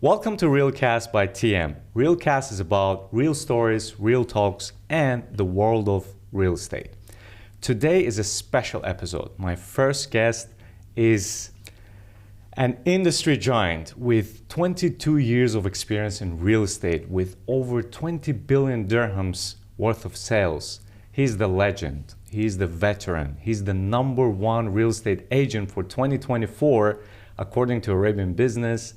Welcome to RealCast by TM. RealCast is about real stories, real talks, and the world of real estate. Today is a special episode. My first guest is an industry giant with 22 years of experience in real estate with over 20 billion dirhams worth of sales. He's the legend. He's the veteran. He's the #1 real estate agent for 2024, according to Arabian Business,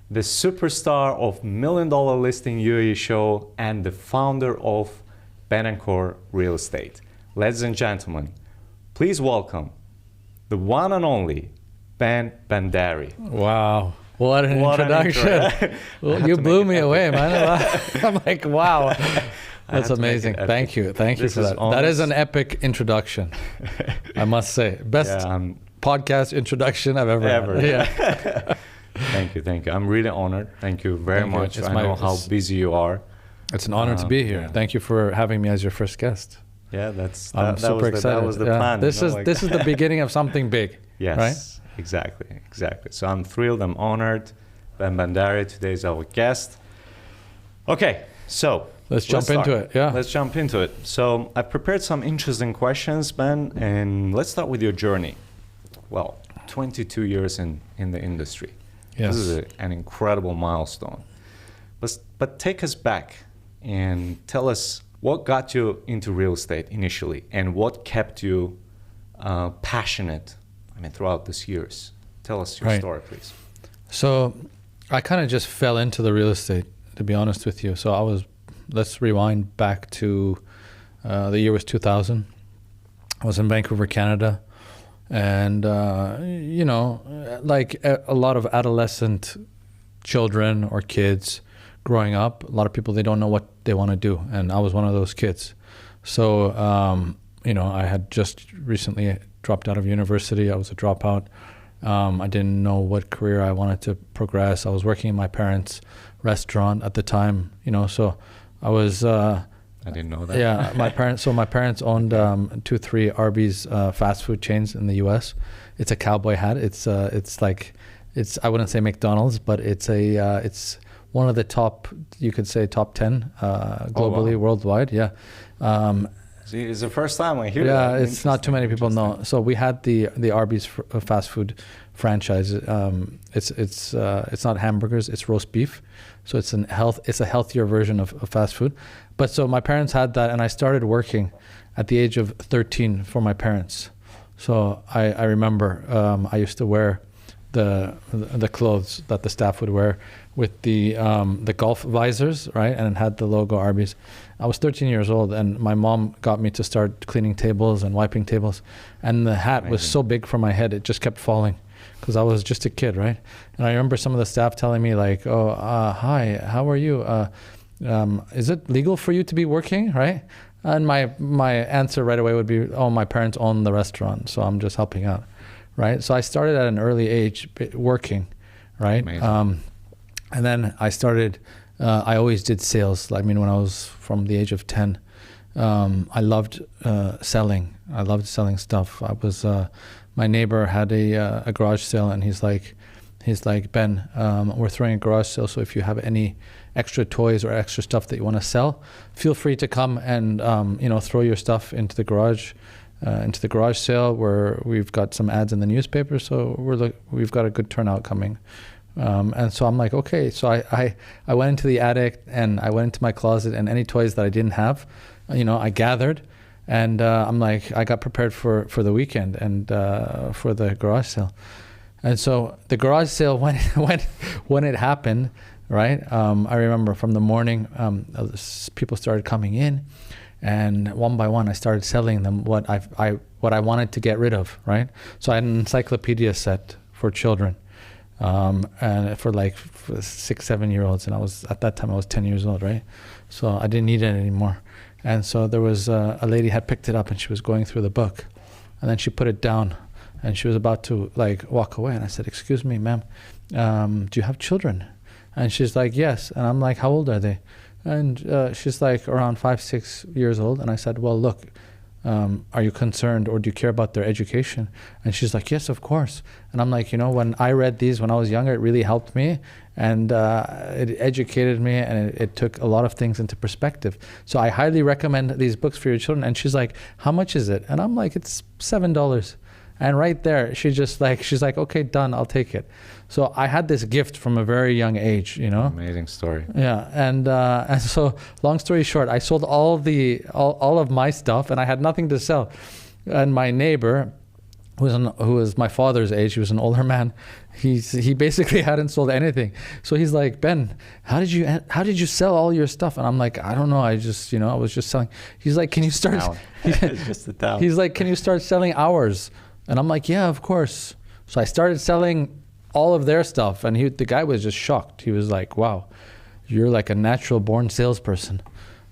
the superstar of Million Dollar Listing UAE show, and the founder of Ben Bandari Real Estate. Ladies and gentlemen, please welcome the one and only Ben Bandari. Wow. What an introduction. Well, you blew me away, man. I'm like, wow. That's amazing. Thank you. Thank you for that. That is an epic introduction, I must say. Best podcast introduction I've ever had. Yeah. Thank you. I'm really honored. Thank you very much. I know how busy you are. It's an honor to be here. Yeah. Thank you for having me as your first guest. Yeah, I'm super excited. That was the plan. This is the beginning of something big. Yes, right? Exactly. So I'm thrilled. I'm honored. Ben Bandari today is our guest. Okay, so let's jump into it. Yeah, let's jump into it. So I've prepared some interesting questions, Ben, and let's start with your journey. Well, 22 years in the industry. Yes. This is an incredible milestone. But take us back and tell us what got you into real estate initially and what kept you passionate, throughout these years. Tell us your story, please. So I kind of just fell into the real estate, to be honest with you. So let's rewind back to the year was 2000. I was in Vancouver, Canada. And, like a lot of adolescent children or kids growing up, a lot of people, they don't know what they want to do. And I was one of those kids. So, I had just recently dropped out of university. I was a dropout. I didn't know what career I wanted to progress. I was working in my parents' restaurant at the time, so I was... I didn't know that. Yeah, my parents owned 2-3 Arby's fast food chains in the U.S. It's a cowboy hat. It's I wouldn't say McDonald's, but it's one of the top, you could say top 10 globally, worldwide. Yeah. See, it's the first time I hear that. Yeah, it's not too many people know. So we had the Arby's fast food franchise. It's not hamburgers, it's roast beef. So it's a healthier version of fast food. But so my parents had that, and I started working at the age of 13 for my parents. So I remember I used to wear the clothes that the staff would wear with the golf visors, right? And it had the logo Arby's. I was 13 years old, and my mom got me to start cleaning tables and wiping tables. And the hat was so big for my head, it just kept falling because I was just a kid, right? And I remember some of the staff telling me like, hi, how are you? Is it legal for you to be working, right? And my answer right away would be, my parents own the restaurant, so I'm just helping out, right? So I started at an early age working, right? And then I started, I always did sales. When I was from the age of 10, I loved selling. I loved selling stuff. My neighbor had a garage sale, and he's like, Ben, we're throwing a garage sale, so if you have any extra toys or extra stuff that you want to sell, feel free to come and throw your stuff into the garage sale, where we've got some ads in the newspaper, so we've got a good turnout coming. And so I'm like, okay. So I went into the attic, and I went into my closet, and any toys that I didn't have, I gathered, and I'm like, I got prepared for the weekend and for the garage sale. And so the garage sale, when it happened, right? I remember from the morning, people started coming in, and one by one, I started selling them what I wanted to get rid of, right? So I had an encyclopedia set for children, and for 6-7-year-olds, and at that time I was 10 years old, right? So I didn't need it anymore. And so there was a lady had picked it up, and she was going through the book, and then she put it down. And she was about to walk away, and I said, "Excuse me, ma'am, do you have children?" And she's like, "Yes." And I'm like, "How old are they?" And she's like, "Around 5-6 years old." And I said, "Well, look, Are you concerned, or do you care about their education? And she's like, yes, of course. And I'm like, when I read these when I was younger, it really helped me, and it educated me, and it took a lot of things into perspective. So I highly recommend these books for your children. And she's like, how much is it? And I'm like, it's $7. And right there, she's like, okay, done, I'll take it. So I had this gift from a very young age, Amazing story. Yeah, and so long story short, I sold all of my stuff, and I had nothing to sell. And my neighbor, who was my father's age, he was an older man. He basically hadn't sold anything. So he's like, Ben, how did you sell all your stuff? And I'm like, I don't know. I just, I was just selling. He's like, can you start? It's just a town. He's like, can you start selling ours? And I'm like, yeah, of course. So I started selling all of their stuff, and the guy was just shocked. He was like, wow, you're like a natural born salesperson.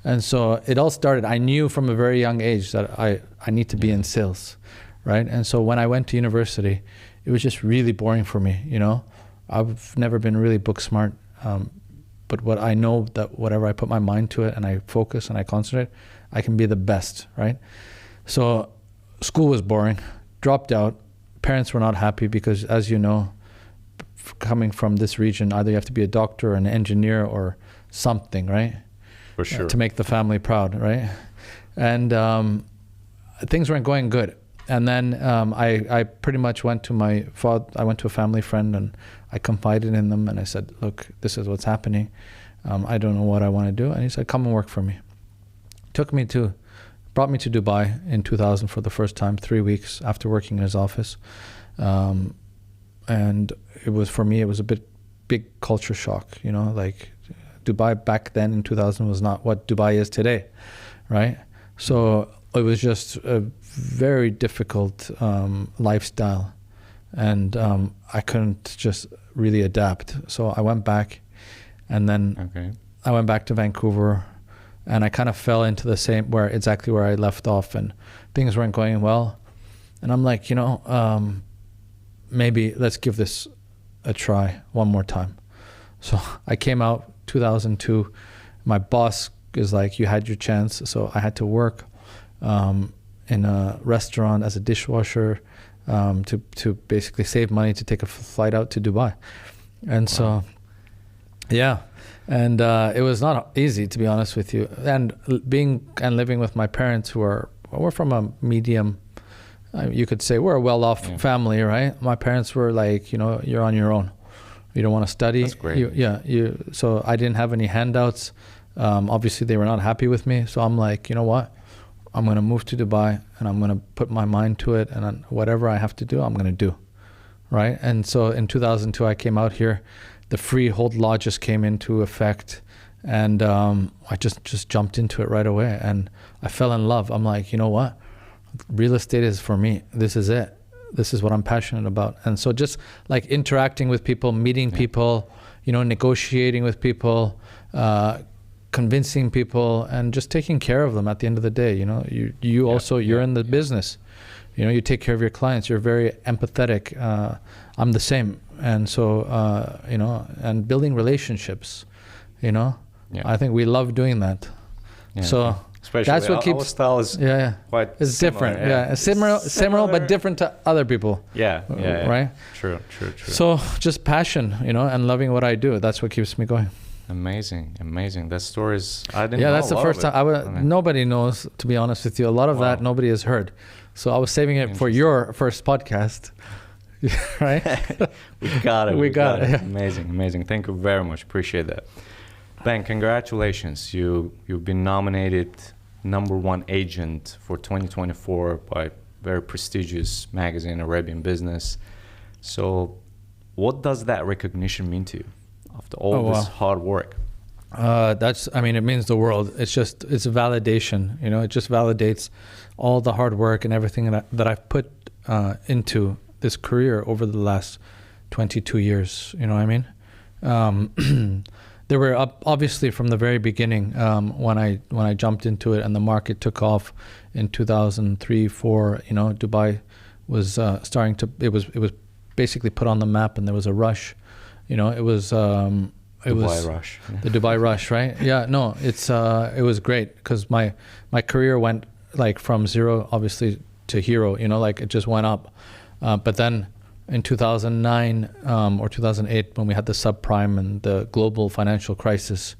And so it all started. I knew from a very young age that I need to be in sales, right? And so when I went to university, it was just really boring for me, I've never been really book smart, but what I know that whatever I put my mind to it and I focus and I concentrate, I can be the best, right? So school was boring. Dropped out. Parents were not happy because, as you know, coming from this region, either you have to be a doctor or an engineer or something, right? For sure. To make the family proud, right? And things weren't going good. And then I pretty much went to my father. I went to a family friend and I confided in them, and I said, look, this is what's happening. I don't know what I want to do. And he said, come and work for me. Brought me to Dubai in 2000 for the first time, 3 weeks after working in his office. And it was, for me, it was a big culture shock, like Dubai back then in 2000 was not what Dubai is today, right? So it was just a very difficult lifestyle, and I couldn't just really adapt. So I went back, and then I went back to Vancouver, and I kind of fell into the same, exactly where I left off, and things weren't going well. And I'm like, maybe let's give this a try one more time. So I came out 2002. My boss is like, you had your chance. So I had to work in a restaurant as a dishwasher to basically save money to take a flight out to Dubai. And so, yeah. And it was not easy, to be honest with you. And living with my parents, we're from a medium, you could say we're a well-off family, right? My parents were like, you're on your own. You don't want to study. That's great. So I didn't have any handouts. Obviously, they were not happy with me. So I'm like, you know what? I'm going to move to Dubai, and I'm going to put my mind to it, and then whatever I have to do, I'm going to do, right? And so in 2002, I came out here. The freehold law just came into effect, and I just jumped into it right away, and I fell in love. I'm like, you know what? Real estate is for me. This is it. This is what I'm passionate about. And so just like interacting with people, meeting people, negotiating with people, convincing people, and just taking care of them at the end of the day. You're in the business. You take care of your clients. You're very empathetic. I'm the same. And so, and building relationships, I think we love doing that. Yeah. So especially that's what keeps our style is quite it's similar, different. Yeah. It's similar, but different to other people. Yeah. Right. True. So just passion, and loving what I do. That's what keeps me going. Amazing. That story is, I didn't know. Yeah, that's the first time. Nobody knows, to be honest with you. A lot of that nobody has heard. So I was saving it for your first podcast. Right? We got it. Yeah. Amazing. Thank you very much. Appreciate that. Ben, congratulations. You've been nominated #1 agent for 2024 by very prestigious magazine, Arabian Business. So what does that recognition mean to you after all this hard work? It means the world. It's a validation. It just validates all the hard work and everything that I've put into this career over the last 22 years. You know what I mean? There were obviously from the very beginning when I jumped into it and the market took off in 2003, 4. Dubai was starting to. It was basically put on the map, and there was a rush. It was. Dubai rush. The Dubai rush, right? Yeah, no, it was great because my career went like from zero, obviously, to hero. You know, like it just went up. But then in 2009 or 2008, when we had the subprime and the global financial crisis,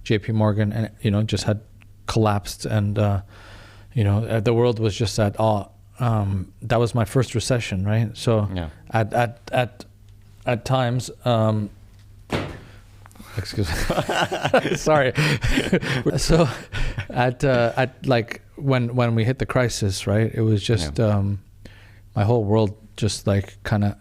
JP Morgan, and you know, just had collapsed, and you know, the world was just at awe. That was my first recession, right? So Yeah. at times, excuse me, sorry. So at like when we hit the crisis, right? It was just my whole world just like kind of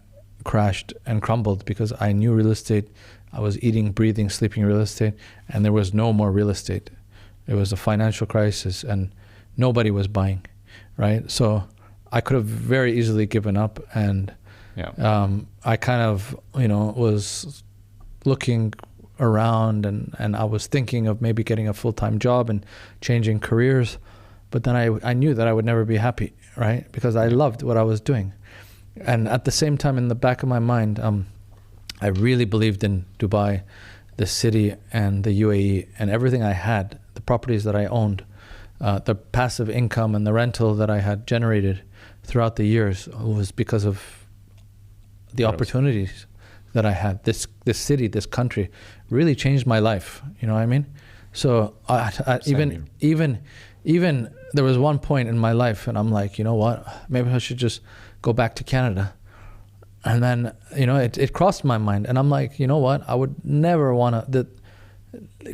crashed and crumbled, because I knew real estate. I was eating, breathing, sleeping real estate, and there was no more real estate. It was a financial crisis, and nobody was buying, right? So I could have very easily given up, and I kind of, you know, was looking around, and I was thinking of maybe getting a full-time job and changing careers, but then I knew that I would never be happy, right? Because I loved what I was doing. And at the same time, in the back of my mind, I really believed in Dubai, the city, and the UAE, and everything I had, the properties that I owned, the passive income and the rental that I had generated throughout the years was because of the opportunities that I had. This city, this country, really changed my life. You know what I mean? So even there was one point in my life, and I'm like, you know what? Maybe I should just go back to Canada. And then, you know, it crossed my mind, and I'm like, you know what? I would never want to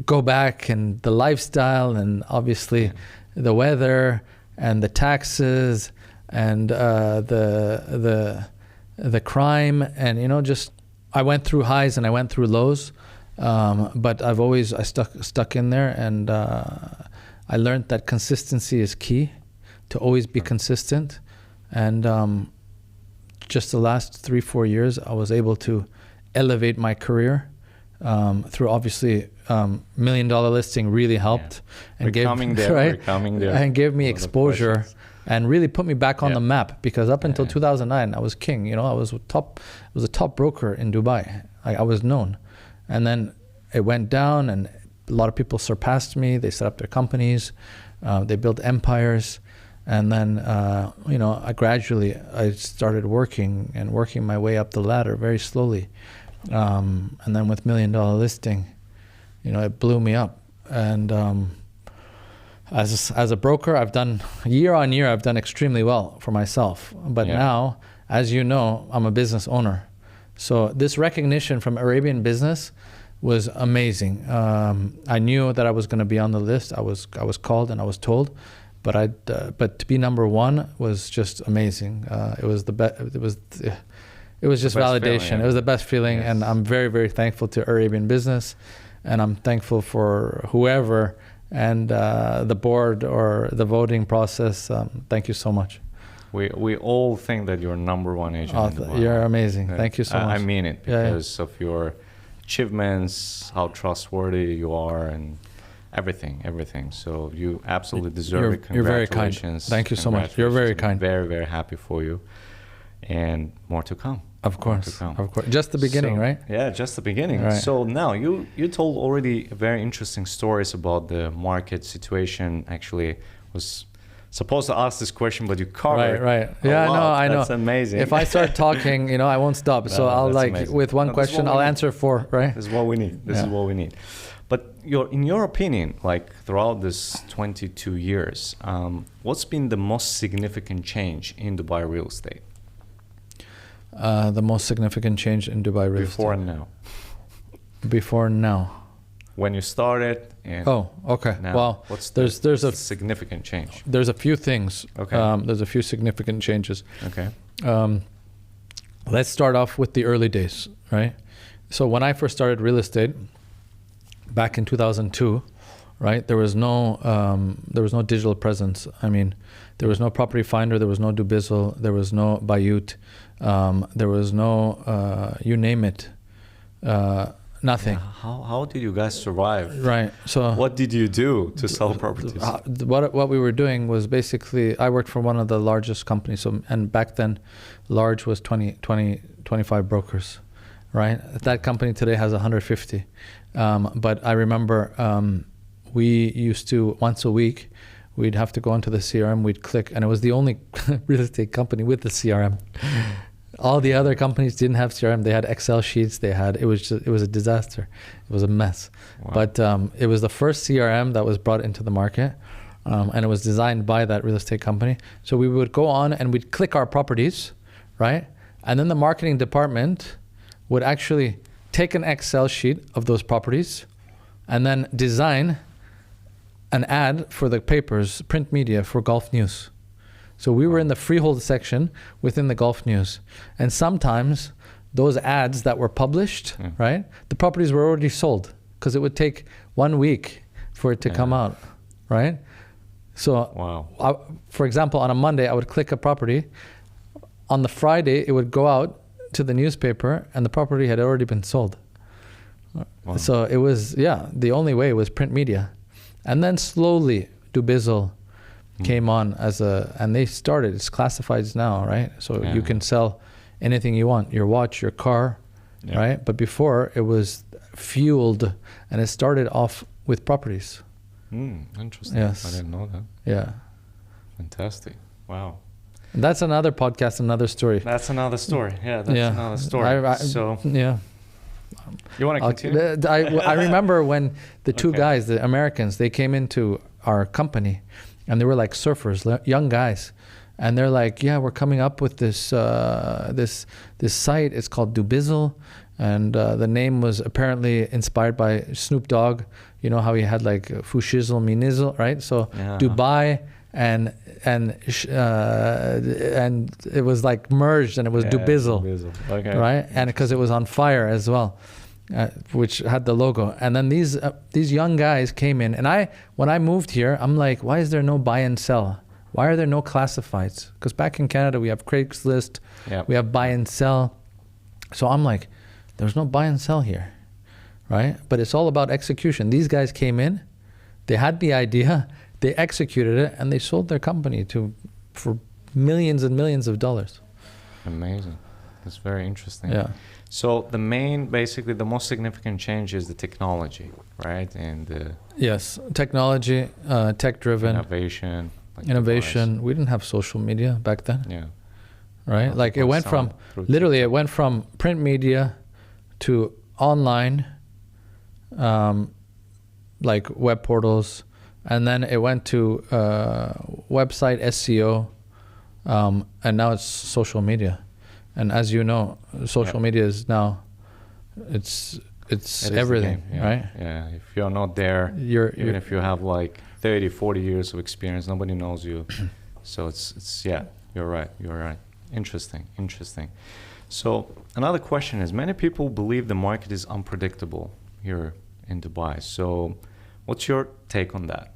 go back, and the lifestyle, and obviously the weather, and the taxes, and the crime, and you know, just I went through highs and I went through lows, but I stuck in there, and I learned that consistency is key, to always be consistent, and just the last 3-4 years, I was able to elevate my career through, obviously, Million Dollar Listing really helped, and gave me exposure, and really put me back on the map, because up until 2009, I was king. You know, I was a top broker in Dubai. I was known, and then it went down, and a lot of people surpassed me. They set up their companies, they built empires. And then, you know, I started working my way up the ladder very slowly. And then with Million Dollar Listing, you know, it blew me up. And as a broker, I've done, year on year, I've done extremely well for myself. But now, as you know, I'm a business owner. So this recognition from Arabian Business was amazing. I knew that I was going to be on the list. I was called and I was told. But to be number one was just amazing. It was just validation. Feeling, It was the best feeling, and I'm very, very thankful to Arabian Business, and I'm thankful for whoever and the board or the voting process. Thank you so much. We all think that you're number one agent in Dubai. You're amazing. Thank you so much. I mean it, because of your achievements, how trustworthy you are, and everything. So you absolutely deserve it. You're very kind. Thank you so much. You're very kind. Very, very happy for you, and more to come. Of course. Just the beginning, right? Yeah, just the beginning. Right. So now you told already very interesting stories about the market situation. Actually, was supposed to ask this question, but you covered. Right. Yeah, I know. That's amazing. If I start talking, you know, I won't stop. So I'll amazing. With one question, I'll answer 4. Right. This is what we need. This is what we need. But in your opinion, like throughout this 22 years, what's been the most significant change in Dubai real estate? The most significant change in Dubai real estate. Before and now. Before and now. When you started. And okay. Now, well, there's a significant change. There's a few things. Okay. There's a few significant changes. Okay. Let's start off with the early days, right? So when I first started real estate, back in 2002, right? There was no digital presence. I mean, there was no Property Finder, there was no Dubizzle, there was no Bayut, there was no you name it, nothing. Yeah, how did you guys survive? Right. So what did you do to sell properties? What we were doing was basically, I worked for one of the largest companies. So, and back then, large was 25 brokers, right? That company today has 150. But I remember we used to, once a week, we'd have to go into the CRM, we'd click, and it was the only real estate company with the CRM. All the other companies didn't have CRM. They had Excel sheets. It was a disaster. It was a mess. Wow. But it was the first CRM that was brought into the market, and it was designed by that real estate company. So we would go on and we'd click our properties, right? And then the marketing department would actually take an Excel sheet of those properties and then design an ad for the papers, print media, for Gulf News. So we were in the freehold section within the Gulf News. And sometimes those ads that were published, right, the properties were already sold because it would take 1 week for it to come out, right? So, for example, on a Monday, I would click a property. On the Friday, it would go out to the newspaper and the property had already been sold. Wow. So it was, the only way was print media. And then slowly, Dubizzle came on and they started, it's classifieds now, right? So you can sell anything you want, your watch, your car, right? But before it was fueled and it started off with properties. Interesting. Yes. I didn't know that. Yeah. Fantastic. Wow. And that's another podcast, another story. That's another story. Yeah, that's another story. You want to continue? I remember when the two guys, the Americans, they came into our company. And they were like surfers, young guys, and they're like, "Yeah, we're coming up with this this site. It's called Dubizzle, and the name was apparently inspired by Snoop Dogg. You know how he had like Fushizzle, Minizzle, right? So Dubai and it was like merged, and it was Dubizzle, right? And because it was on fire as well." Which had the logo. And then these young guys came in, and when I moved here, I'm like, why is there no buy and sell? Why are there no classifieds? Because back in Canada we have Craigslist, we have buy and sell. So I'm like, there's no buy and sell here, right? But it's all about execution. These guys came in, they had the idea, they executed it, and they sold their company for millions and millions of dollars. Amazing. That's very interesting. Yeah. So the most significant change is the technology, right? And yes, technology, tech-driven. Innovation. We didn't have social media back then. Yeah. Right? Like it went from, literally it went from print media to online, like web portals, and then it went to website SEO, and now it's social media. And as you know, social media is now, it's everything, right? Yeah, if you're not there, even if you have like 30, 40 years of experience, nobody knows you. So it's you're right. Interesting. So another question is, many people believe the market is unpredictable here in Dubai. So what's your take on that?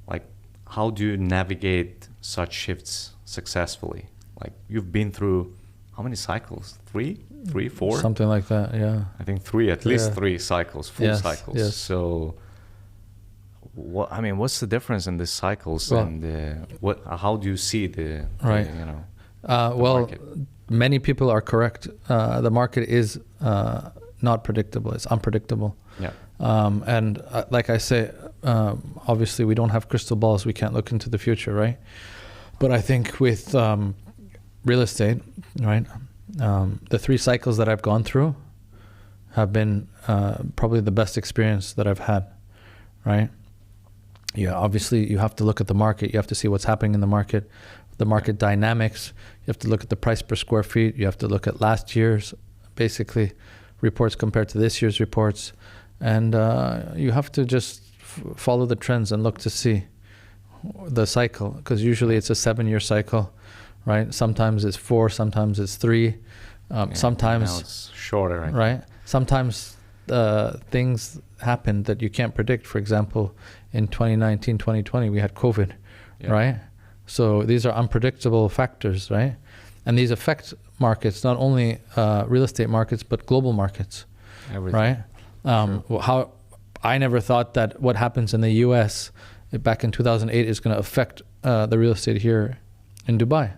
Like, how do you navigate such shifts successfully? Like, you've been through how many cycles? 3, 4? Something like that, yeah. I think 3, at least 3 cycles, full cycles. Yes. So, what's the difference in these cycles, and how do you see the market? Many people are correct. The market is not predictable. It's unpredictable. Yeah. And like I say, obviously we don't have crystal balls. We can't look into the future, right? But I think with real estate, right? The 3 cycles that I've gone through have been probably the best experience that I've had, right? Yeah, obviously you have to look at the market. You have to see what's happening in the market dynamics. You have to look at the price per square feet. You have to look at last year's, basically, reports compared to this year's reports. And you have to just follow the trends and look to see the cycle, because usually it's a 7-year cycle. Right? Sometimes it's 4, sometimes it's 3. Sometimes now it's shorter, right? Sometimes things happen that you can't predict. For example, in 2019, 2020, we had COVID, right? So these are unpredictable factors, right? And these affect markets, not only real estate markets, but global markets, right? How I never thought that what happens in the U.S. back in 2008 is going to affect the real estate here in Dubai.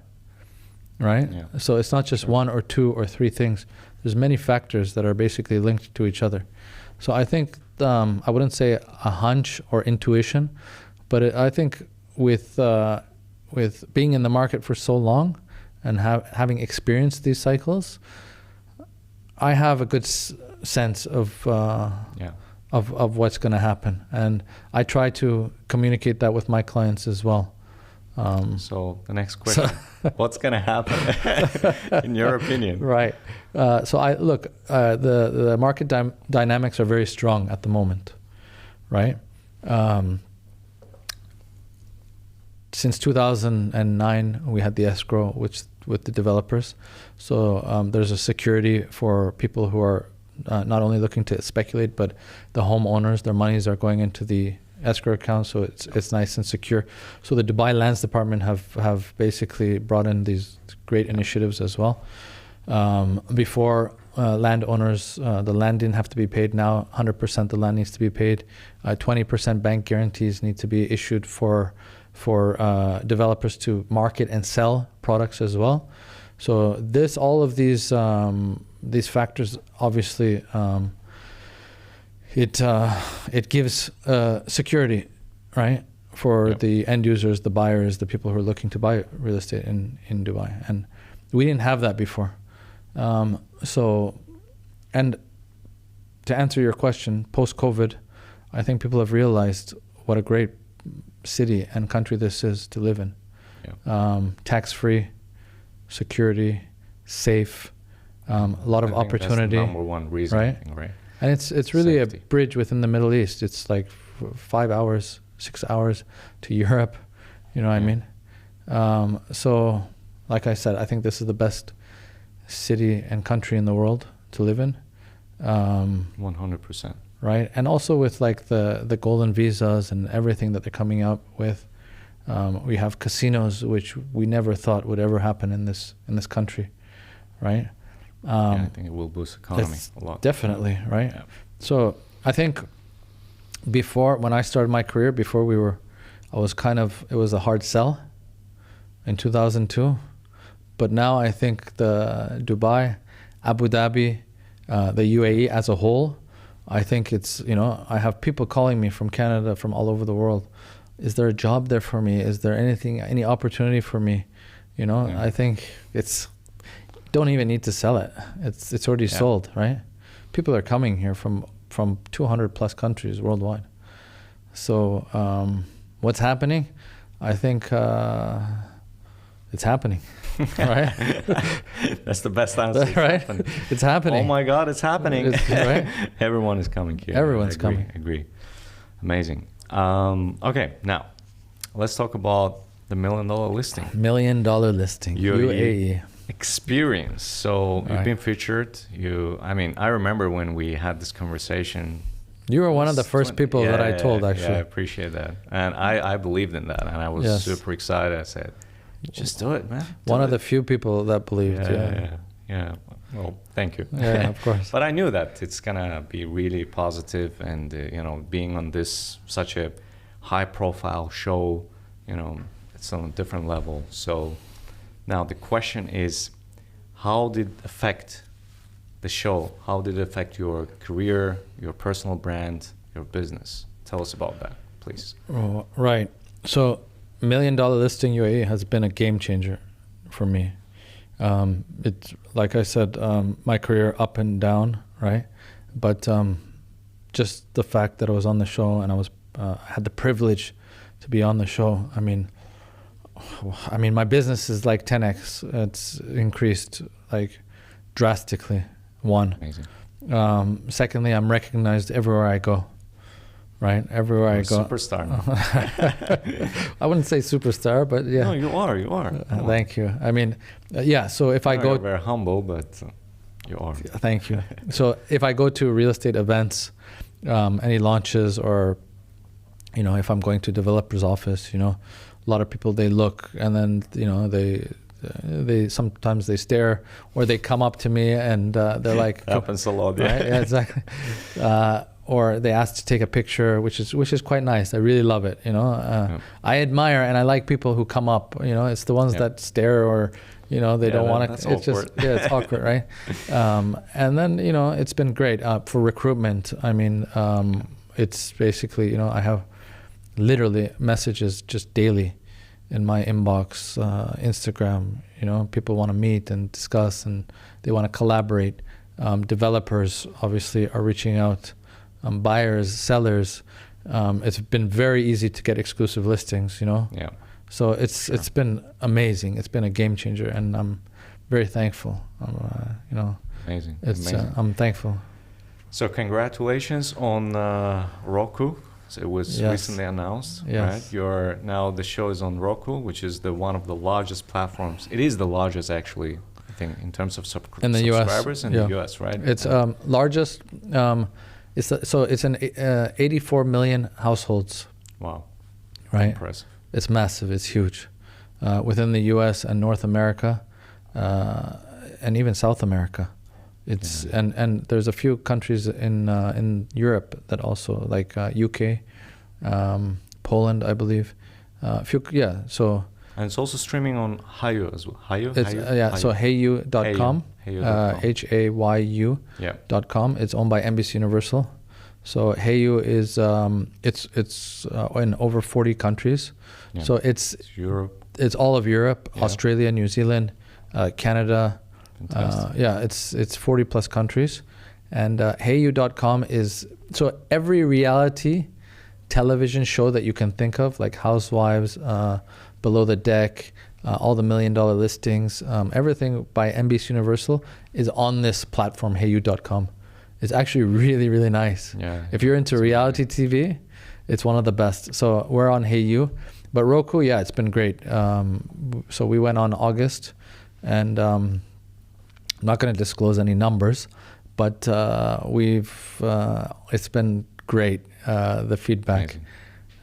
Right? Yeah. So it's not just 1 or 2 or 3 things. There's many factors that are basically linked to each other. So I think, I wouldn't say a hunch or intuition, but I think with being in the market for so long and having experienced these cycles, I have a good sense of what's going to happen, and I try to communicate that with my clients as well. So the next question, what's going to happen in your opinion? Right. So I look, the market dynamics are very strong at the moment, right? Since 2009, we had the escrow with the developers. So there's a security for people who are not only looking to speculate, but the homeowners, their monies are going into the escrow account, so it's nice and secure. So the Dubai Lands Department have basically brought in these great initiatives as well. Before landowners, the land didn't have to be paid. Now 100% the land needs to be paid. 20% bank guarantees need to be issued for developers to market and sell products as well. So all of these factors obviously it gives security, right, for the end users, the buyers, the people who are looking to buy real estate in Dubai. And we didn't have that before. So, and to answer your question, post-COVID, I think people have realized what a great city and country this is to live in. Tax-free, security, safe, a lot of opportunity. That's the number one reason, right? Right. And it's really Safety. a bridge within the Middle East. It's like 5 hours, 6 hours to Europe. You know what I mean? So, like I said, I think this is the best city and country in the world to live in. 100%. Right, and also with like the golden visas and everything that they're coming up with, we have casinos, which we never thought would ever happen in this country, right? I think it will boost economy a lot. Definitely, right? Yeah. So I think when I started my career, it was a hard sell in 2002, but now I think the Dubai, Abu Dhabi, the UAE as a whole, I think it's, I have people calling me from Canada, from all over the world. Is there a job there for me? Is there any opportunity for me? I think don't even need to sell it. It's already sold, right? People are coming here from 200 plus countries worldwide. So what's happening? I think it's happening. Right? That's the best answer. Right? It's happening. Oh my God, it's happening. Right? Everyone is coming here. Everyone's coming. Agree. Amazing. Okay, now let's talk about the $1 million listing. $1 million listing. UAE. Experience. So you've been featured. I remember when we had this conversation. You were one of the first people that I told, actually. Yeah, I appreciate that. And I believed in that, and I was super excited. I said, just do it, man. One of the few people that believed. Yeah. Well, thank you. Yeah, of course. But I knew that it's gonna be really positive, and being on such a high-profile show, it's on a different level. So now the question is, how did it affect the show? How did it affect your career, your personal brand, your business? Tell us about that, please. Oh, right. So $1 million listing UAE has been a game changer for me. It's like I said, my career up and down, right? But just the fact that I was on the show and I had the privilege to be on the show. I mean, my business is like 10x. It's increased like drastically. One. Amazing. Secondly, I'm recognized everywhere I go. Right, everywhere I go. Superstar now. I wouldn't say superstar, but yeah. No, you are. Thank you. I mean, so if I go, you're very humble, but you are. Thank you. So if I go to real estate events, any launches, or if I'm going to developer's office, a lot of people, they look, and then they sometimes they stare, or they come up to me and they're like, happens a lot. Right? Yeah, exactly. Or they ask to take a picture, which is quite nice. I really love it. I admire and I like people who come up. It's the ones that stare, or they don't want to. It's awkward. It's awkward, right? And then it's been great for recruitment. I mean, it's basically I have literally messages just daily in my inbox, Instagram. You know, people want to meet and discuss, and they want to collaborate. Developers obviously are reaching out, buyers, sellers. It's been very easy to get exclusive listings, you know. Yeah. So it's been amazing. It's been a game changer, and I'm very thankful. You know, Amazing. it's I'm thankful. So congratulations on Roku. So it was recently announced, right? The show is on Roku, which is one of the largest platforms. It is the largest, actually, I think, in terms of in the subscribers in the US, right? It's largest. It's in 84 million households. Wow. Right. Impressive. It's massive. It's huge. Within the US and North America, and even South America. It's and there's a few countries in Europe that also, like UK, Poland, I believe. So. And it's also streaming on Hayu as well. So hayu.com, hayu.com. It's owned by NBC Universal. So Hayu is it's in over 40 countries. Yeah. So it's Europe. It's all of Europe, Australia, New Zealand, Canada. It's 40 plus countries. And hayu.com is, so every reality television show that you can think of, like Housewives, Below the Deck, all the $1 Million Listings, everything by NBC Universal is on this platform, hayu.com. It's actually really, really nice. Yeah. If you're into reality TV, it's one of the best. So we're on Hayu. But Roku, it's been great. So we went on August, and I'm not going to disclose any numbers, but it's been great, the feedback. Amazing.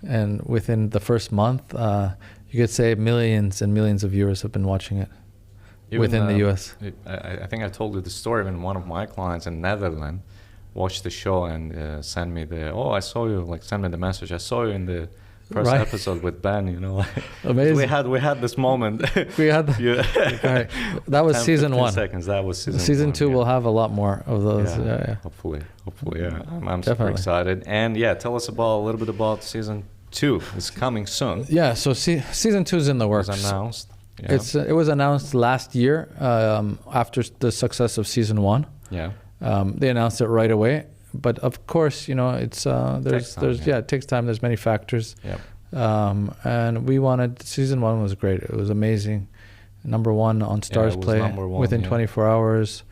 And within the first month, you could say millions and millions of viewers have been watching it within the US. I think I told you the story when one of my clients in Netherlands watched the show and sent me send me the message. I saw you in the first episode with Ben, you know. Amazing. we had this moment. We had right. That was 10, season 1. Seconds. That was season 1. 2 will have a lot more of those. Yeah. Hopefully, yeah. I'm super excited. And tell us a little bit about season 2. It's coming soon. Yeah, so season 2 is in the works. It was announced. Yeah. It was announced last year after the success of season 1. Yeah. They announced it right away. But of course, you know, it's it takes time. There's many factors. Yep. And we wanted, season 1 was great. It was amazing. Number 1 on Stars Play within 24 hours.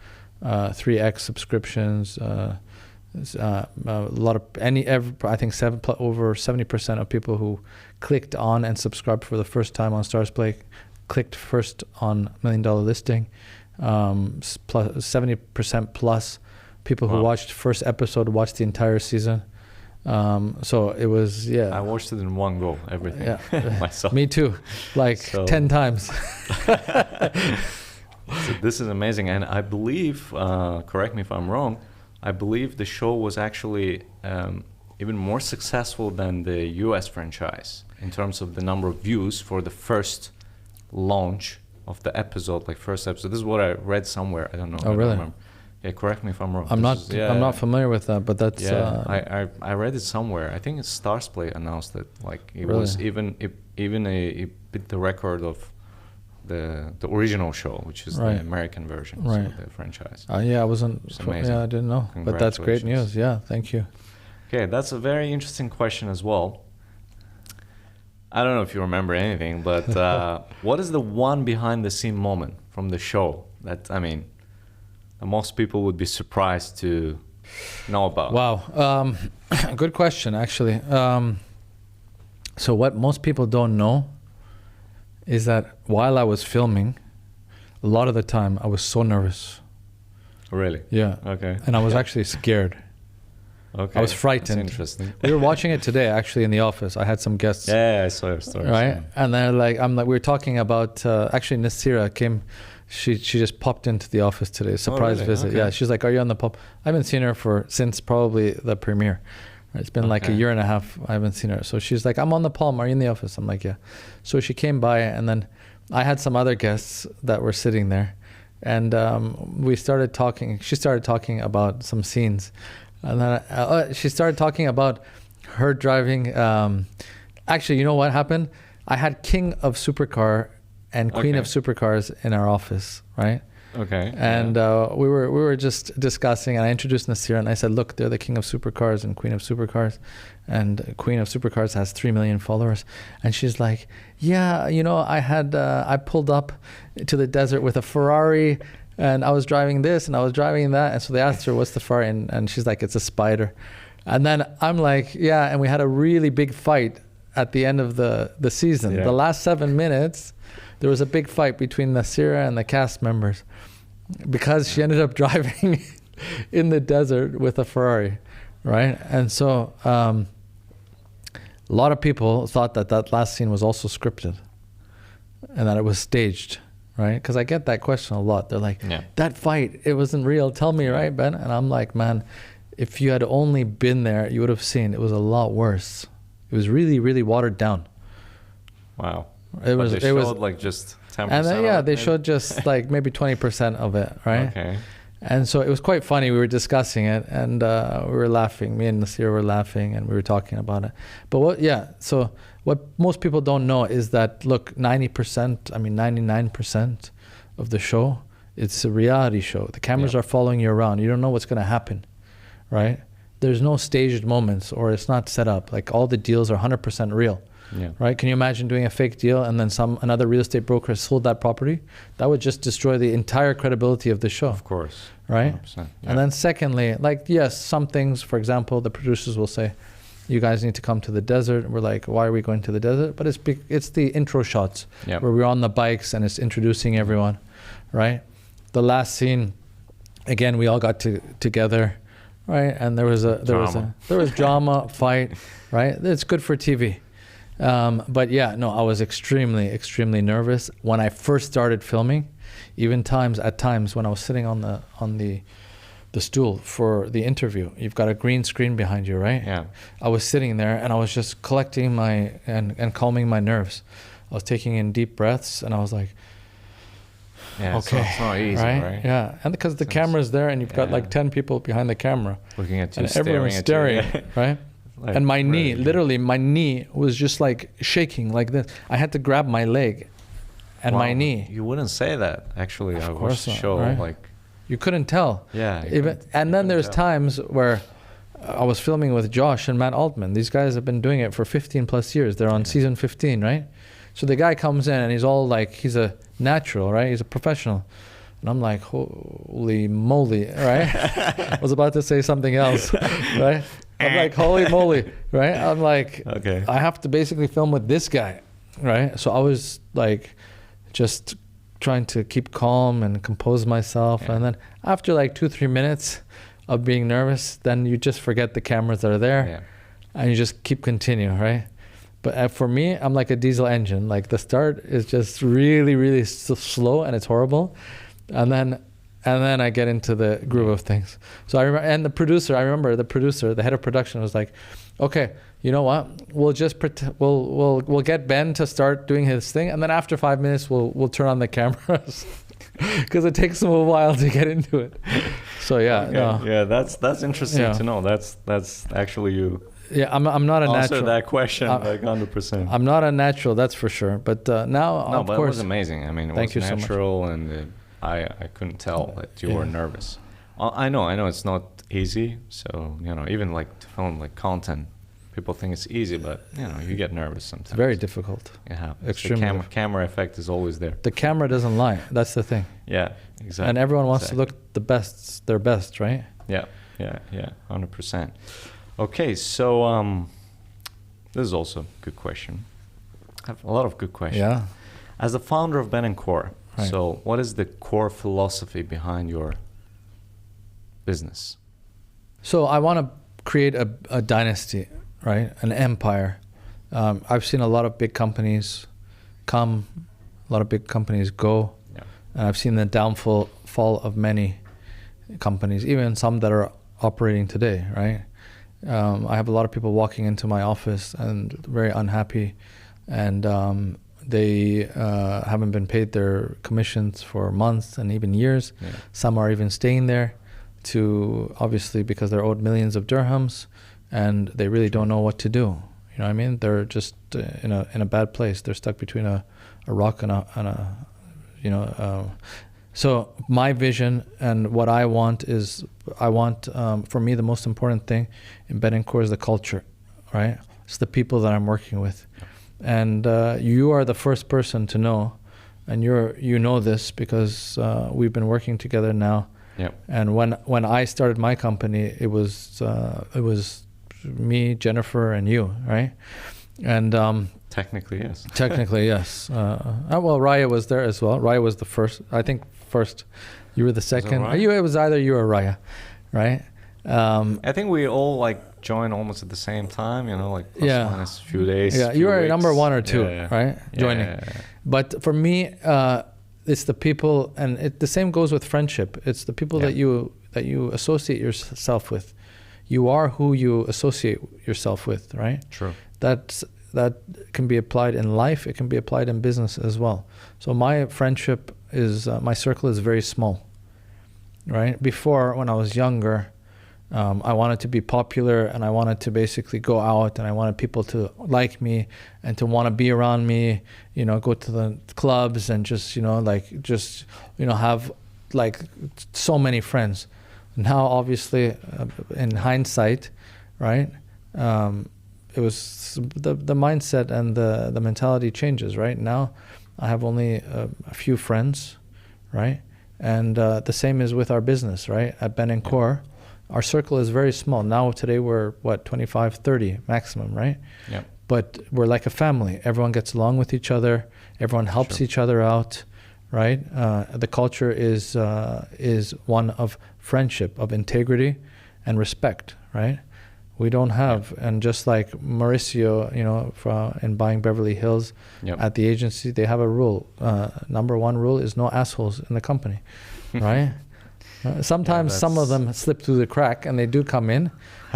3x subscriptions. A lot of I think over 70% of people who clicked on and subscribed for the first time on Stars Play clicked first on $1 Million Listing. Plus 70% plus people who watched first episode watched the entire season. So it was I watched it in one go, everything myself. Me too, 10 times. So this is amazing, and I believe, correct me if I'm wrong, I believe the show was actually even more successful than the US franchise in terms of the number of views for the first launch of the episode, first episode. This is what I read somewhere. I don't know. Oh, really? Remember. Yeah, correct me if I'm wrong. I'm not familiar with that, but that's. I read it somewhere. I think it's Stars Play announced it. It was it beat the record of the original show, which is the American version of the franchise. I wasn't. I didn't know. But that's great news. Yeah, thank you. Okay, that's a very interesting question as well. I don't know if you remember anything, but what is the one behind-the-scene moment from the show that most people would be surprised to know about? Wow, good question, actually. So what most people don't know is that while I was filming, a lot of the time I was so nervous. Really? Yeah. Okay. And I was actually scared. Okay. I was frightened. That's interesting. We were watching it today, actually, in the office. I had some guests. Yeah, I saw your story. Right? So. And then we were talking about, actually Nasira came, she just popped into the office today, surprise visit. Okay. Yeah, she's like, are you on the pub? I haven't seen her since probably the premiere. It's been like a year and a half I haven't seen her. So she's like, I'm on the Palm, are you in the office? I'm like, yeah. So she came by, and then I had some other guests that were sitting there, and we started talking. She started talking about some scenes, and then she started talking about her driving Actually, you know what happened? I had King of Supercar and Queen of Supercars in our office, right? Okay. And we were just discussing, and I introduced Nasir, and I said, look, they're the King of Supercars and Queen of Supercars, and Queen of Supercars has 3 million followers. And she's like, yeah, you know, I pulled up to the desert with a Ferrari, and I was driving this and I was driving that. And so they asked her, what's the Ferrari? And she's like, it's a Spider. And then I'm like, yeah, and we had a really big fight at the end of the season. The last 7 minutes, there was a big fight between Nasira and the cast members because she ended up driving in the desert with a Ferrari, right? And so a lot of people thought that last scene was also scripted and that it was staged, right? Because I get that question a lot. They're like, that fight, it wasn't real. Tell me, right, Ben? And I'm like, man, if you had only been there, you would have seen it was a lot worse. It was really, really watered down. Wow. It was like just 10%. And then, they showed just like maybe 20% of it, right? Okay. And so it was quite funny. We were discussing it, and we were laughing. Me and Nasir were laughing, and we were talking about it. But so what most people don't know is that, look, 99% of the show, it's a reality show. The cameras are following you around. You don't know what's going to happen, right? There's no staged moments, or it's not set up. Like, all the deals are 100% real. Yeah. Right? Can you imagine doing a fake deal and then another real estate broker sold that property? That would just destroy the entire credibility of the show. Of course. Right? 100%, yeah. And then secondly, like, yes, some things, for example, the producers will say, you guys need to come to the desert. And we're like, why are we going to the desert? But it's the intro shots where we're on the bikes and it's introducing everyone, right? The last scene, again, we all got together, right? And there was drama, fight, right? It's good for TV. But I was extremely, extremely nervous when I first started filming. Even at times when I was sitting on the stool for the interview, you've got a green screen behind you, right? Yeah. I was sitting there and I was just collecting and calming my nerves. I was taking in deep breaths and I was like, okay, it's not easy, right? Yeah, and because the camera's there and you've got like 10 people behind the camera, looking at you, and everyone's staring, right? Like, and my knee, literally my knee was just like shaking like this. I had to grab my leg and my knee. You wouldn't say that, actually. Of I course watched the not, show, right? like... You couldn't tell. Yeah. And then there's times where I was filming with Josh and Matt Altman. These guys have been doing it for 15 plus years. They're on season 15, right? So the guy comes in and he's all like, he's a natural, right? He's a professional. And I'm like, holy moly, right? I was about to say something else, right? I'm like, holy moly, right? I'm like, okay, I have to basically film with this guy, right? So I was like, just trying to keep calm and compose myself. And then after like 2-3 minutes of being nervous, then you just forget the cameras that are there and you just keep continuing, right? But for me, I'm like a diesel engine. Like, the start is just really, really slow and it's horrible. And then I get into the groove of things. So I remember, and the head of production was like, okay, you know what? We'll just we'll get Ben to start doing his thing, and then after 5 minutes, we'll turn on the cameras because it takes them a while to get into it. So that's interesting to know. That's actually you. Yeah, I'm not a natural. Answer that question like 100%. I'm not a natural, that's for sure. But now, of course, it was amazing. I mean, it was natural, so and I couldn't tell that you were nervous. I know it's not easy. So even like to film like content, people think it's easy, but you get nervous sometimes. It's very difficult. Yeah, extremely. The camera effect is always there. The camera doesn't lie. That's the thing. Yeah, exactly. And everyone wants to look their best, right? Yeah, 100%. Okay, so this is also a good question. I have a lot of good questions. Yeah. As the founder of Ben & Core, right. So what is the core philosophy behind your business? So I want to create a dynasty, right? An empire. I've seen a lot of big companies come, a lot of big companies go, and I've seen the downfall of many companies, even some that are operating today, right? I have a lot of people walking into my office and very unhappy, and they haven't been paid their commissions for months and even years. Yeah. Some are even staying there obviously because they're owed millions of dirhams, and they really don't know what to do. You know what I mean? They're just in a bad place. They're stuck between a rock and a you know. So my vision and what I want is, for me, the most important thing in Ben & Co is the culture, right? It's the people that I'm working with. And you are the first person to know, and you know this because we've been working together now. Yep. And when I started my company, it was me, Jennifer, and you, right? And Technically, yes. Technically, yes. Well, Raya was there as well. Raya was the first. I think first. You were the second. It was either you or Raya, right? I think we all like joined almost at the same time. You know, like plus minus a few days. Yeah, you were number one or two, right? Joining. Yeah. But for me, it's the people, and the same goes with friendship. It's the people that you associate yourself with. You are who you associate yourself with, right? True. That can be applied in life. It can be applied in business as well. So my friendship is, my circle is very small, right? Before, when I was younger, I wanted to be popular, and I wanted to basically go out, and I wanted people to like me and to want to be around me, you know, go to the clubs and just, you know, have like so many friends. Now, obviously, in hindsight, right, it was the mindset and the mentality changes, right? Now, I have only a few friends, right? And the same is with our business, right? At Ben & Co, our circle is very small. Now, today, we're, 25, 30 maximum, right? Yeah. But we're like a family. Everyone gets along with each other. Everyone helps each other out, right? The culture is one of friendship, of integrity and respect, right? We don't have, and just like Mauricio, you know, in buying Beverly Hills at the agency, they have a rule. Number one rule is no assholes in the company, right? Sometimes some of them slip through the crack, and they do come in.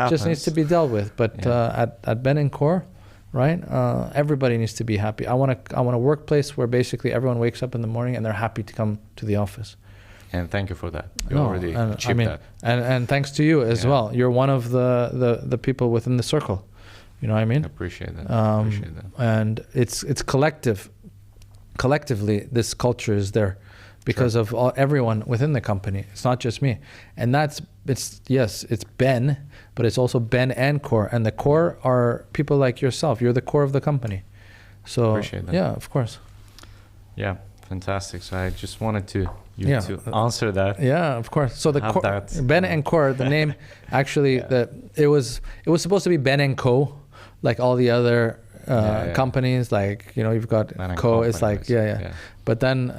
Just needs to be dealt with. But at Ben & Co, right? Everybody needs to be happy. I want a workplace where basically everyone wakes up in the morning and they're happy to come to the office. And thank you for that. You already achieved that. And thanks to you as well. You're one of the people within the circle. You know what I mean? I appreciate that. And it's collective. Collectively, this culture is there because of everyone within the company. It's not just me. And it's Ben, but it's also Ben & Co. And the core are people like yourself. You're the core of the company. So appreciate that. Yeah, of course. Yeah, fantastic. So I just wanted to answer that. Yeah, of course. So the Ben & Co, the name actually, it was supposed to be Ben & Co, like all the other companies, like, you know, you've got Co, it's like, But then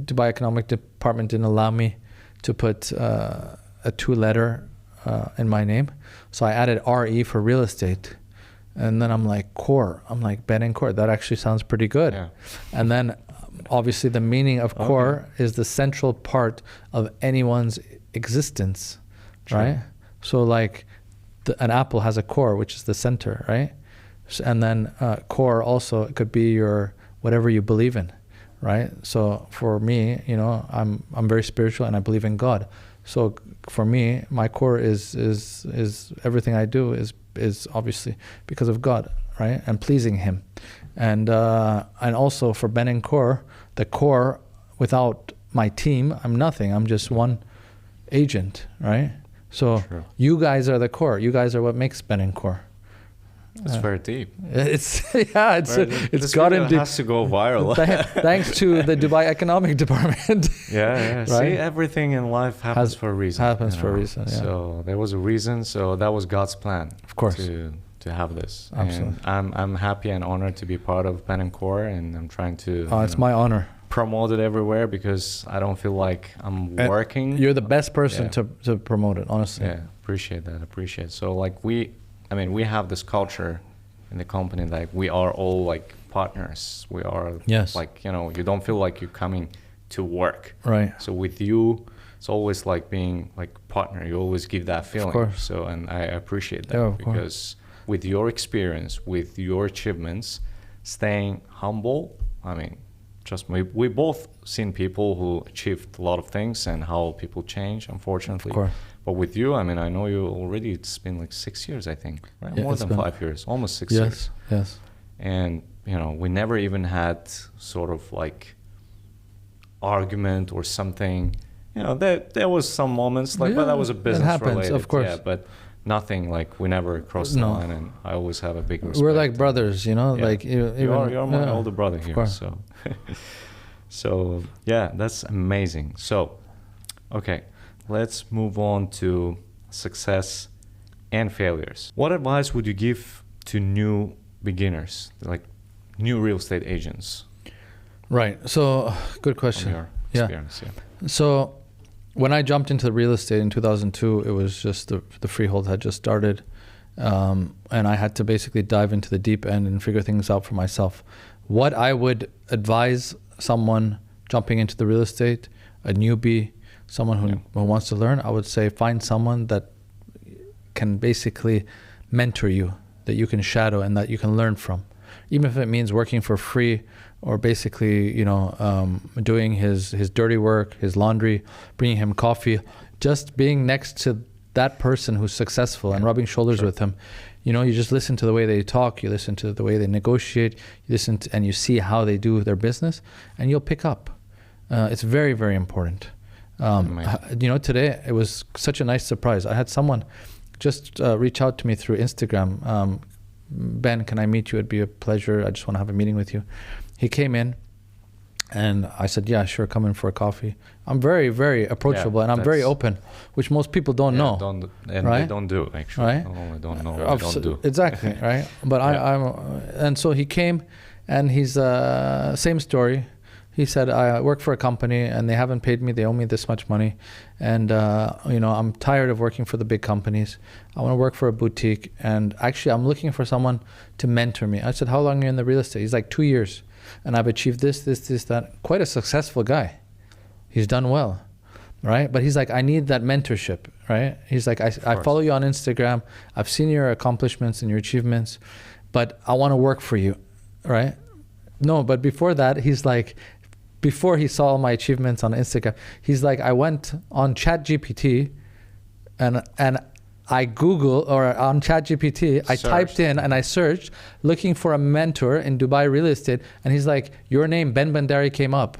Dubai Economic Department didn't allow me to put a 2-letter in my name. So I added RE for real estate. And then I'm like, core. I'm like, Ben & Co, that actually sounds pretty good. Yeah. And then obviously the meaning of core is the central part of anyone's existence, right? So like an apple has a core, which is the center, right? And then core also, it could be your whatever you believe in, right? So for me, you know, I'm very spiritual and I believe in God. So for me, my core is everything I do is obviously because of God, right? And pleasing Him. And also for Ben & Co, the core, without my team, I'm nothing. I'm just one agent, right? So you guys are the core. You guys are what makes Ben & Co. It's very deep. It's gotten deep. It has to go viral. Thanks to the Dubai Economic Department. Right? See, everything in life happens for a reason. Happens for a reason. Yeah. So there was a reason. So that was God's plan. Of course. To have this. Absolutely. And I'm happy and honored to be part of Ben & Co, and I'm trying to. It's my honor. Promote it everywhere because I don't feel like I'm working. You're the best person to promote it, honestly. Yeah, appreciate that. So like we have this culture in the company, like we are all like partners. We are like, you know, you don't feel like you're coming to work. Right. So with you, it's always like being like partner. You always give that feeling. Of course. So, and I appreciate that because with your experience, with your achievements, staying humble, I mean, trust me, we both seen people who achieved a lot of things and how people change, unfortunately. Of course. But with you, I mean, I know you already, it's been like 6 years, I think, right? Yeah, More it's than been- 5 years, almost 6 years. Yes. And, you know, we never even had sort of like argument or something. You know, there was some moments like, but that was a it business happens, related. of course. Yeah, but nothing like we never crossed the No. line, and I always have a big respect. We're like brothers, you know, Yeah. like You're my older brother here, course. so so yeah, that's amazing. So okay, let's move on to success and failures. What advice would you give to new beginners, like new real estate agents? Right. So good From question. your Yeah. experience, yeah. So when I jumped into real estate in 2002, it was just the freehold had just started. And I had to basically dive into the deep end and figure things out for myself. What I would advise someone jumping into the real estate, a newbie, someone who wants to learn, I would say find someone that can basically mentor you, that you can shadow and that you can learn from. Even if it means working for free or basically, you know, doing his dirty work, his laundry, bringing him coffee, just being next to that person who's successful and rubbing shoulders with him. You know, you just listen to the way they talk, you listen to the way they negotiate, you listen to, and you see how they do their business, and you'll pick up. It's very, very important. You know, today it was such a nice surprise. I had someone just reach out to me through Instagram. Ben, can I meet you? It'd be a pleasure. I just want to have a meeting with you. He came in and I said, yeah, sure, come in for a coffee. I'm very, very approachable and I'm very open, which most people don't know. Right? They don't do, actually. Right? Not only don't know, they don't do. Exactly, right? But and so he came and he's, same story. He said, I work for a company and they haven't paid me. They owe me this much money. And, you know, I'm tired of working for the big companies. I want to work for a boutique. And actually, I'm looking for someone to mentor me. I said, how long are you in the real estate? He's like, 2 years. And I've achieved this, that. Quite a successful guy. He's done well, right? But he's like, I need that mentorship, right? He's like, I follow you on Instagram. I've seen your accomplishments and your achievements, but I want to work for you, right? No, but before that, he's like, before he saw all my achievements on Instagram, he's like, I went on ChatGPT and I Google or on ChatGPT, I typed in and I searched looking for a mentor in Dubai real estate. And he's like, your name, Ben Bandari, came up.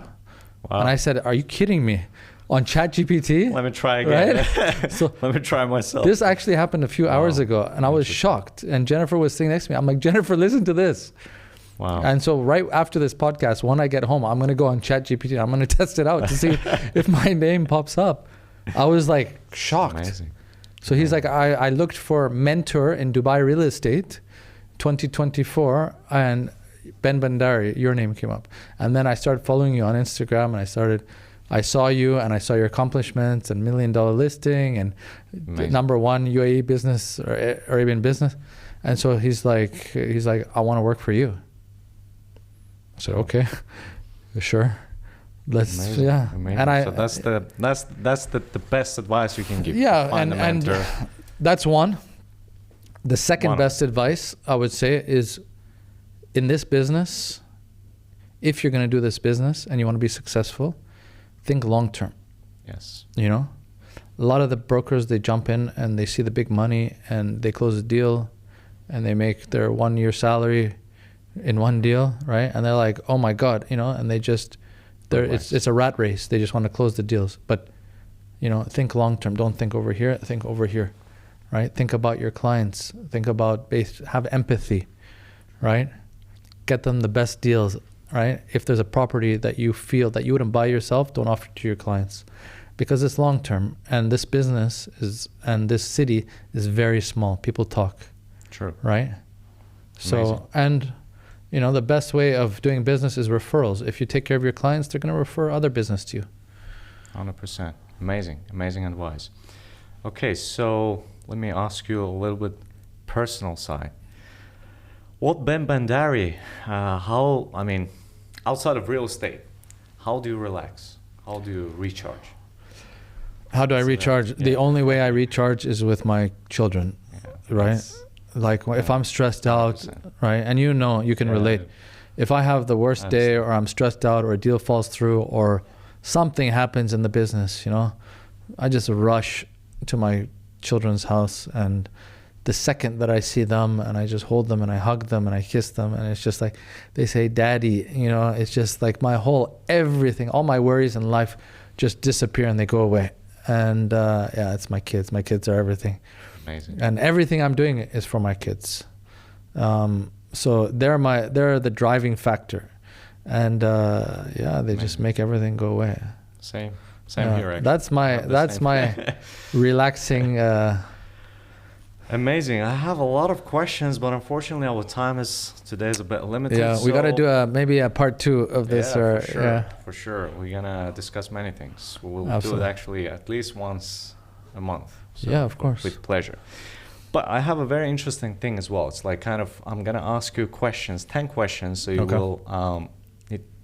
Wow. And I said, are you kidding me? On ChatGPT? Let me try again. Right? So let me try myself. This actually happened a few hours ago and I was shocked. And Jennifer was sitting next to me. I'm like, Jennifer, listen to this. Wow. And so right after this podcast, when I get home, I'm going to go on ChatGPT. I'm going to test it out to see if my name pops up. I was like shocked. Amazing. So he's like, I looked for mentor in Dubai real estate 2024 and Ben Bandari, your name came up. And then I started following you on Instagram and I saw you and I saw your accomplishments and Million Dollar Listing and #1 UAE business or Arabian business. And so he's like, I want to work for you. I said, okay, sure. Let's Amazing. Amazing. And so that's the best advice you can give. Yeah, Find a and mentor. that's one. The second best advice I would say is in this business, if you're going to do this business and you want to be successful, think long term. Yes. You know, a lot of the brokers, they jump in and they see the big money and they close a deal and they make their 1 year salary in one deal, right? And they're like, oh my God, you know, and they just, it's a rat race. They just want to close the deals. But, you know, think long term. Don't think over here, think over here, right? Think about your clients. Think about, have empathy, right? Get them the best deals, right? If there's a property that you feel that you wouldn't buy yourself, don't offer it to your clients because it's long term. And this business and this city is very small. People talk. True. Right? So, amazing. And, you know, the best way of doing business is referrals. If you take care of your clients, they're going to refer other business to you. 100%. Amazing advice. Okay, so let me ask you a little bit personal side. What Ben Bandari, outside of real estate, how do you relax? How do you recharge? How do I recharge? Yeah. The only way I recharge is with my children, right? Like if I'm stressed out, 100%. Right? And you know, you can relate. If I have the worst day or I'm stressed out or a deal falls through or something happens in the business, you know, I just rush to my children's house, and the second that I see them and I just hold them and I hug them and I kiss them, and it's just like they say daddy, you know, it's just like my whole everything, all my worries in life just disappear and they go away. And yeah, it's my kids. My kids are everything. Amazing. And everything I'm doing is for my kids. So they're the driving factor. And yeah, they just make everything go away. Same here, actually. That's my relaxing. Amazing. I have a lot of questions, but unfortunately our time today is a bit limited. Yeah, we got to do maybe a part 2 of this. Yeah, for sure. For sure. We're going to discuss many things. We'll do it actually at least once a month. So yeah, of course. With pleasure. But I have a very interesting thing as well. It's like kind of, I'm going to ask you questions, 10 questions. So you will,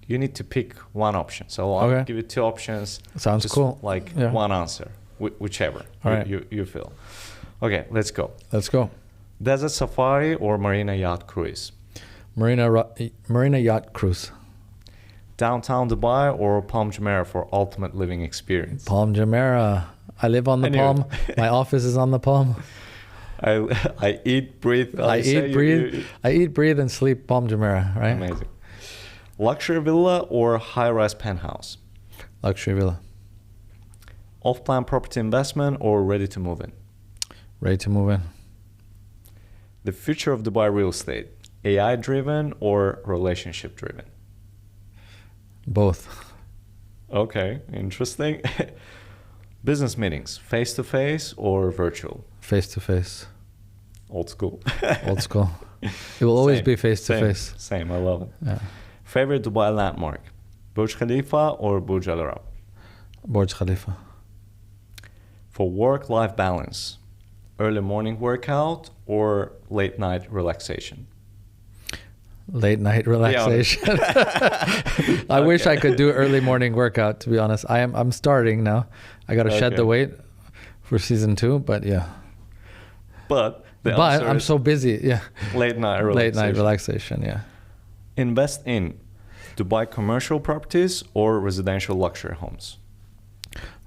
you need to pick one option. So I'll give you 2 options. Sounds cool. Like one answer, whichever you feel. Okay, let's go. Let's go. Desert safari or marina yacht cruise? Marina yacht cruise. Downtown Dubai or Palm Jumeirah for ultimate living experience? Palm Jumeirah. I live on the Palm. My office is on the Palm. I eat, breathe. I eat, breathe, and sleep Palm Jumeirah. Right. Amazing. Luxury villa or high-rise penthouse? Luxury villa. Off-plan property investment or ready to move in? Ready to move in. The future of Dubai real estate, AI-driven or relationship-driven? Both. Okay, interesting. Business meetings, face-to-face or virtual? Face-to-face. Old school. Old school. It will always be face-to-face. Same, I love it. Yeah. Favorite Dubai landmark, Burj Khalifa or Burj Al Arab? Burj Khalifa. For work-life balance, early morning workout or late night relaxation? Late night relaxation. I wish I could do early morning workout, to be honest. I'm starting now. I got to shed the weight for season 2, but yeah. But I'm so busy. Yeah. Late night relaxation. Late night relaxation, yeah. Invest in Dubai commercial properties or residential luxury homes?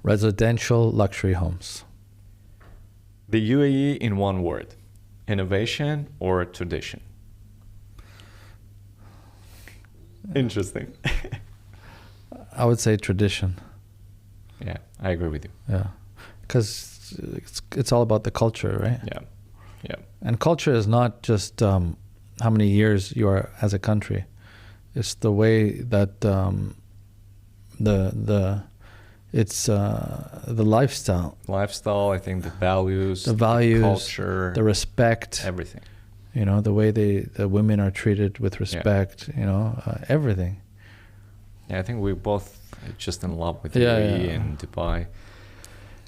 Residential luxury homes. The UAE in one word, innovation or tradition? Interesting. I would say tradition. Yeah, I agree with you. Yeah, because it's all about the culture, right? Yeah. And culture is not just how many years you are as a country. It's the way that the lifestyle. Lifestyle, I think the values, the culture, the respect, everything. You know, the way the women are treated with respect, you know, everything. Yeah, I think we're both just in love with UAE and Dubai.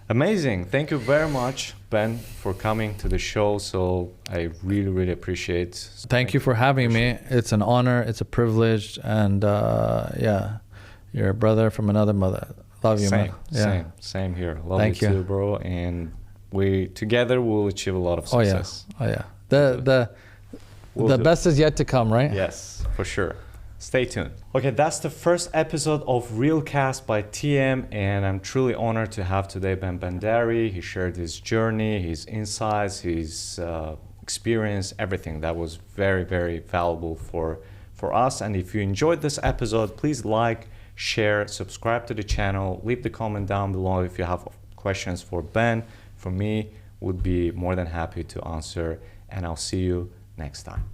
Amazing. Thank you very much, Ben, for coming to the show. So I really, really appreciate. Thank you for having me. It's an honor. It's a privilege. And yeah, you're a brother from another mother. Love you, man. Same here. Love you too, bro. And we together will achieve a lot of success. Oh yeah. The best is yet to come, right? Yes, for sure. Stay tuned. Okay, that's the first episode of RealCast by TM, and I'm truly honored to have today Ben Bandari. He shared his journey, his insights, his experience, everything. That was very, very valuable for us. And if you enjoyed this episode, please like, share, subscribe to the channel, leave the comment down below if you have questions for Ben. For me, would be more than happy to answer, and I'll see you next time.